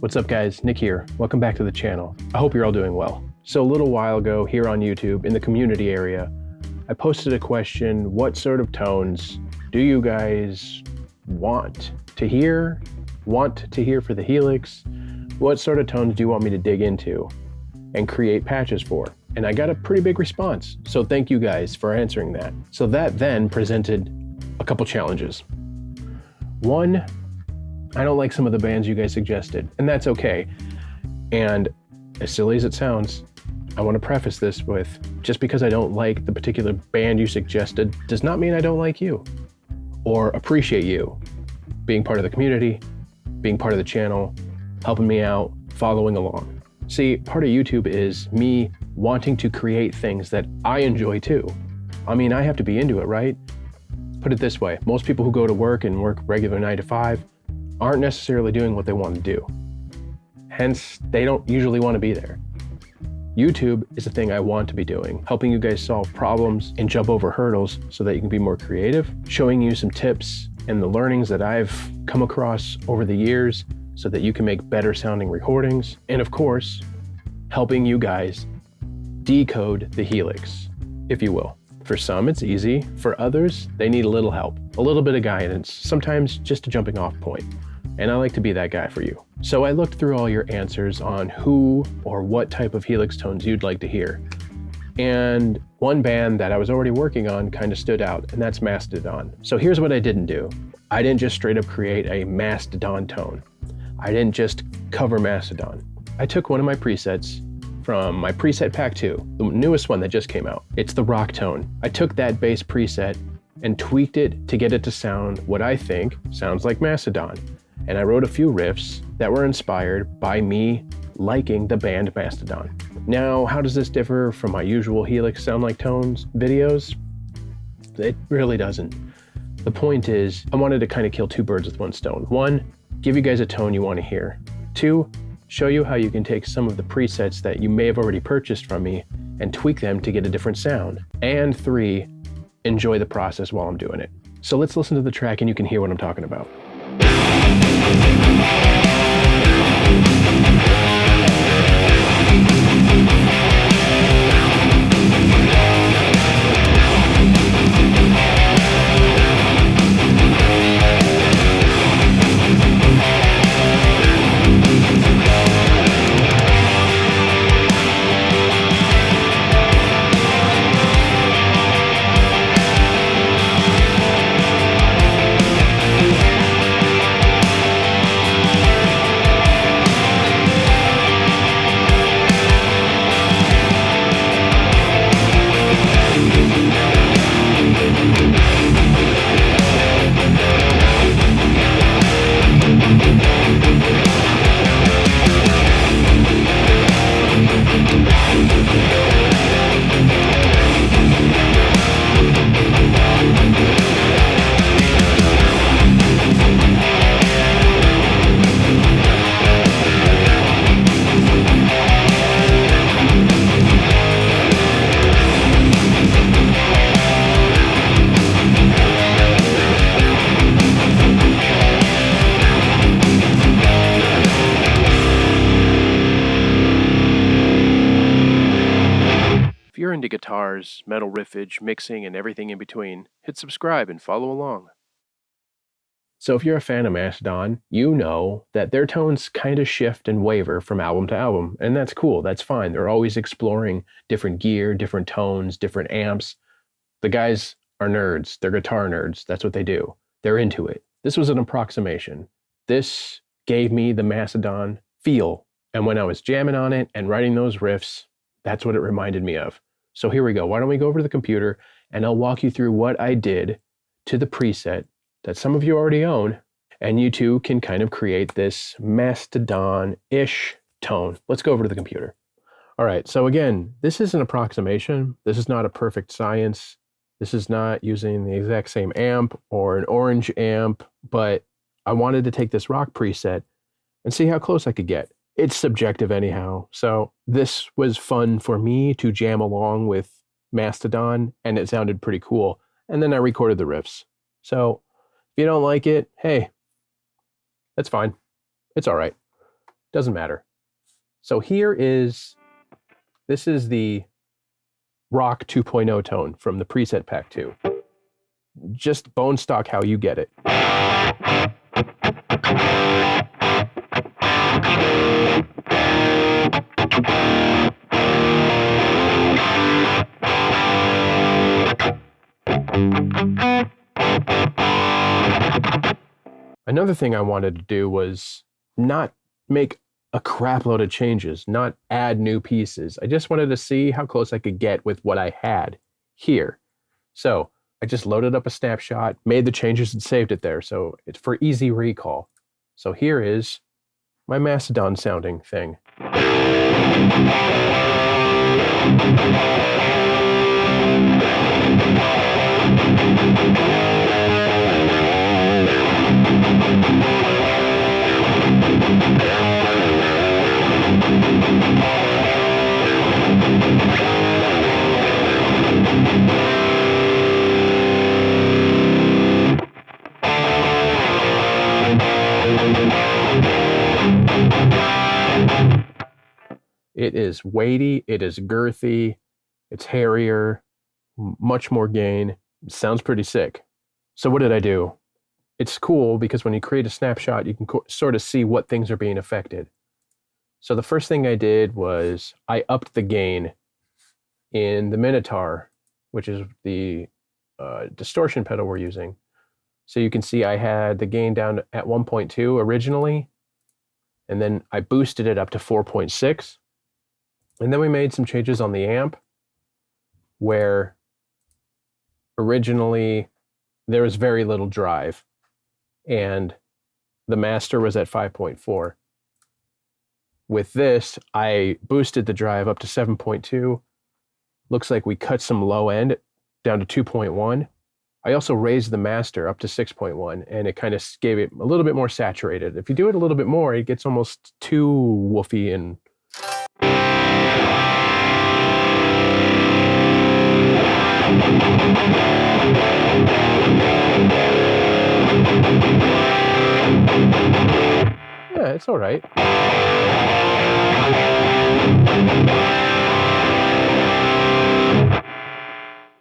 What's up guys, Nick here. Welcome back to the channel. I hope you're all doing well. So a little while ago here on YouTube in the community area, I posted a question, what sort of tones do you guys want to hear for the Helix? What sort of tones do you want me to dig into and create patches for? And I got a pretty big response. So thank you guys for answering that. So that then presented a couple challenges. One, I don't like some of the bands you guys suggested, and that's okay. And as silly as it sounds, I want to preface this with, just because I don't like the particular band you suggested does not mean I don't like you or appreciate you being part of the community, being part of the channel, helping me out, following along. See, part of YouTube is me wanting to create things that I enjoy too. I mean, I have to be into it, right? Put it this way, most people who go to work and work regular 9 to 5 aren't necessarily doing what they want to do. Hence, they don't usually want to be there. YouTube is the thing I want to be doing, helping you guys solve problems and jump over hurdles so that you can be more creative, showing you some tips and the learnings that I've come across over the years so that you can make better sounding recordings, and of course, helping you guys decode the Helix, if you will. For some, it's easy. For others, they need a little help, a little bit of guidance, sometimes just a jumping off point. And I like to be that guy for you. So I looked through all your answers on who or what type of Helix tones you'd like to hear. And one band that I was already working on kind of stood out, and that's Mastodon. So here's what I didn't do. I didn't just straight up create a Mastodon tone. I didn't just cover Mastodon. I took one of my presets from my Preset Pack 2, the newest one that just came out. It's the rock tone. I took that bass preset and tweaked it to get it to sound what I think sounds like Mastodon. And I wrote a few riffs that were inspired by me liking the band Mastodon. Now, how does this differ from my usual Helix Sound Like Tones videos? It really doesn't. The point is, I wanted to kind of kill two birds with one stone. One, give you guys a tone you want to hear. Two, show you how you can take some of the presets that you may have already purchased from me and tweak them to get a different sound. And three, enjoy the process while I'm doing it. So let's listen to the track and you can hear what I'm talking about. If you're into guitars, metal riffage, mixing, and everything in between, hit subscribe and follow along. So if you're a fan of Mastodon, you know that their tones kind of shift and waver from album to album, and that's cool, that's fine. They're always exploring different gear, different tones, different amps. The guys are nerds, they're guitar nerds, that's what they do. They're into it. This was an approximation. This gave me the Mastodon feel, and when I was jamming on it and writing those riffs, that's what it reminded me of. So here we go. Why don't we go over to the computer and I'll walk you through what I did to the preset that some of you already own, and you too can kind of create this Mastodon-ish tone. Let's go over to the computer. All right, so again, this is an approximation. This is not a perfect science. This is not using the exact same amp or an orange amp, but I wanted to take this rock preset and see how close I could get. It's subjective anyhow, so this was fun for me to jam along with Mastodon, and it sounded pretty cool. And then I recorded the riffs. So if you don't like it, hey, that's fine. It's all right. Doesn't matter. So this is the Rock 2.0 tone from the Preset Pack 2. Just bone stock how you get it. Another thing I wanted to do was not make a crap load of changes, not add new pieces. I just wanted to see how close I could get with what I had here. So I just loaded up a snapshot, made the changes and saved it there. So it's for easy recall. So here is my Mastodon sounding thing. It is weighty, it is girthy, it's hairier, much more gain. It sounds pretty sick. So what did I do? It's cool because when you create a snapshot, you can sort of see what things are being affected. So the first thing I did was I upped the gain in the Minotaur, which is the distortion pedal we're using. So you can see I had the gain down at 1.2 originally, and then I boosted it up to 4.6. And then we made some changes on the amp where originally there was very little drive and the master was at 5.4. With this, I boosted the drive up to 7.2. Looks like we cut some low end down to 2.1. I also raised the master up to 6.1 and it kind of gave it a little bit more saturated. If you do it a little bit more, it gets almost too woofy and yeah, it's all right.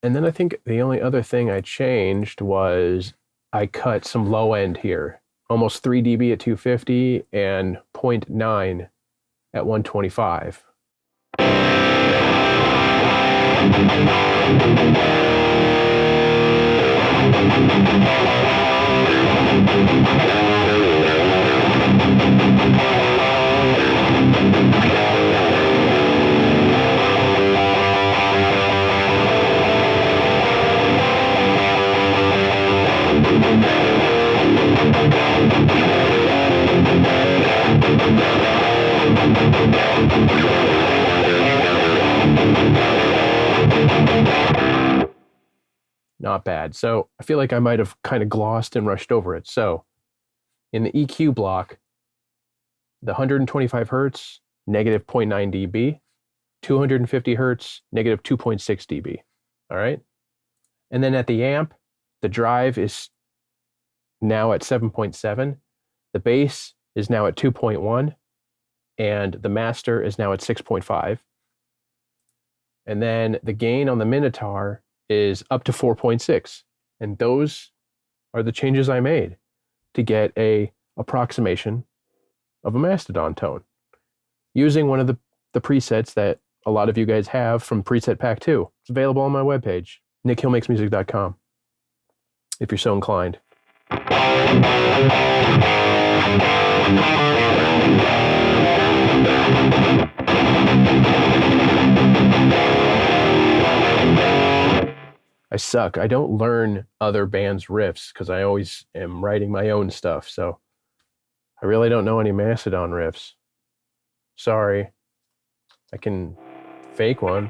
And then I think the only other thing I changed was I cut some low end here, almost 3 dB at 250 and 0.9 at 125. Not bad. So I feel like I might have kind of glossed and rushed over it. So in the EQ block, the 125 hertz, negative 0.9 dB, 250 hertz, negative 2.6 dB. All right. And then at the amp, the drive is now at 7.7. The bass is now at 2.1. And the master is now at 6.5. And then the gain on the Minotaur is up to 4.6. And those are the changes I made to get a approximation of a Mastodon tone using one of the presets that a lot of you guys have from Preset Pack 2. It's available on my webpage, nickhillmakesmusic.com, if you're so inclined. I suck. I don't learn other bands' riffs because I always am writing my own stuff, so I really don't know any Mastodon riffs. Sorry. I can fake one.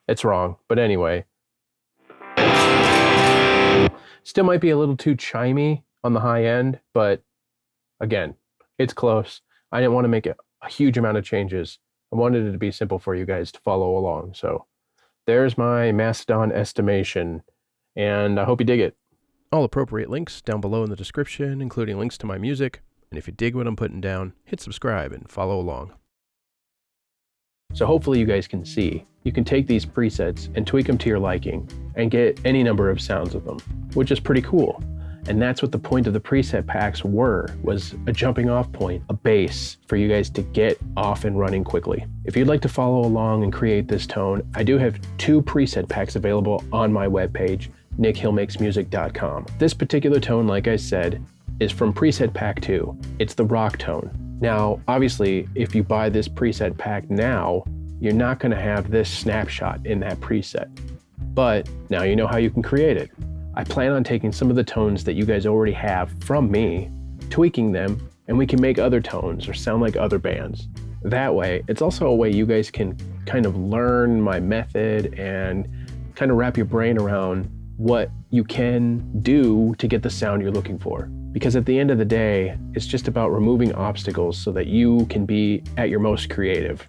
It's wrong, but anyway. Still might be a little too chimey on the high end, but Again, it's close. I didn't want to make a huge amount of changes. I wanted it to be simple for you guys to follow along. So there's my Mastodon estimation, and I hope you dig it. All appropriate links down below in the description, including links to my music. And if you dig what I'm putting down, hit subscribe and follow along. So hopefully you guys can see, you can take these presets and tweak them to your liking and get any number of sounds with them, which is pretty cool. And that's what the point of the preset packs was a jumping off point, a base for you guys to get off and running quickly. If you'd like to follow along and create this tone, I do have 2 preset packs available on my webpage, nickhillmakesmusic.com. This particular tone, like I said, is from preset pack 2. It's the rock tone. Now, obviously, if you buy this preset pack now, you're not going to have this snapshot in that preset. But now you know how you can create it. I plan on taking some of the tones that you guys already have from me, tweaking them, and we can make other tones or sound like other bands. That way, it's also a way you guys can kind of learn my method and kind of wrap your brain around what you can do to get the sound you're looking for. Because at the end of the day, it's just about removing obstacles so that you can be at your most creative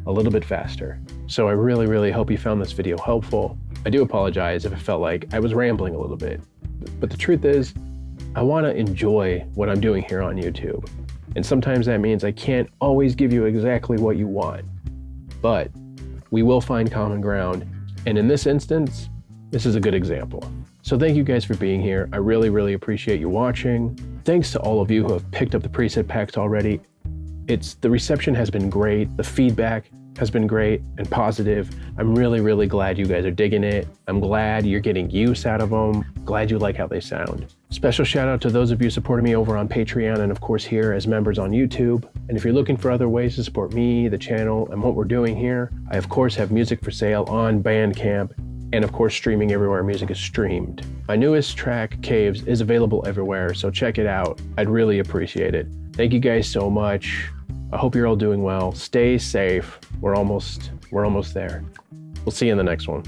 a little bit faster. So I really, really hope you found this video helpful. I do apologize if it felt like I was rambling a little bit, but the truth is, I want to enjoy what I'm doing here on YouTube. And sometimes that means I can't always give you exactly what you want, but we will find common ground. And in this instance, this is a good example. So thank you guys for being here. I really, really appreciate you watching. Thanks to all of you who have picked up the preset packs already. The reception has been great. The feedback has been great and positive. I'm really, really glad you guys are digging it. I'm glad you're getting use out of them. Glad you like how they sound. Special shout out to those of you supporting me over on Patreon and of course here as members on YouTube. And if you're looking for other ways to support me, the channel, and what we're doing here, I of course have music for sale on Bandcamp and of course streaming everywhere music is streamed. My newest track, Caves, is available everywhere, so check it out. I'd really appreciate it. Thank you guys so much. I hope you're all doing well. Stay safe. We're almost there. We'll see you in the next one.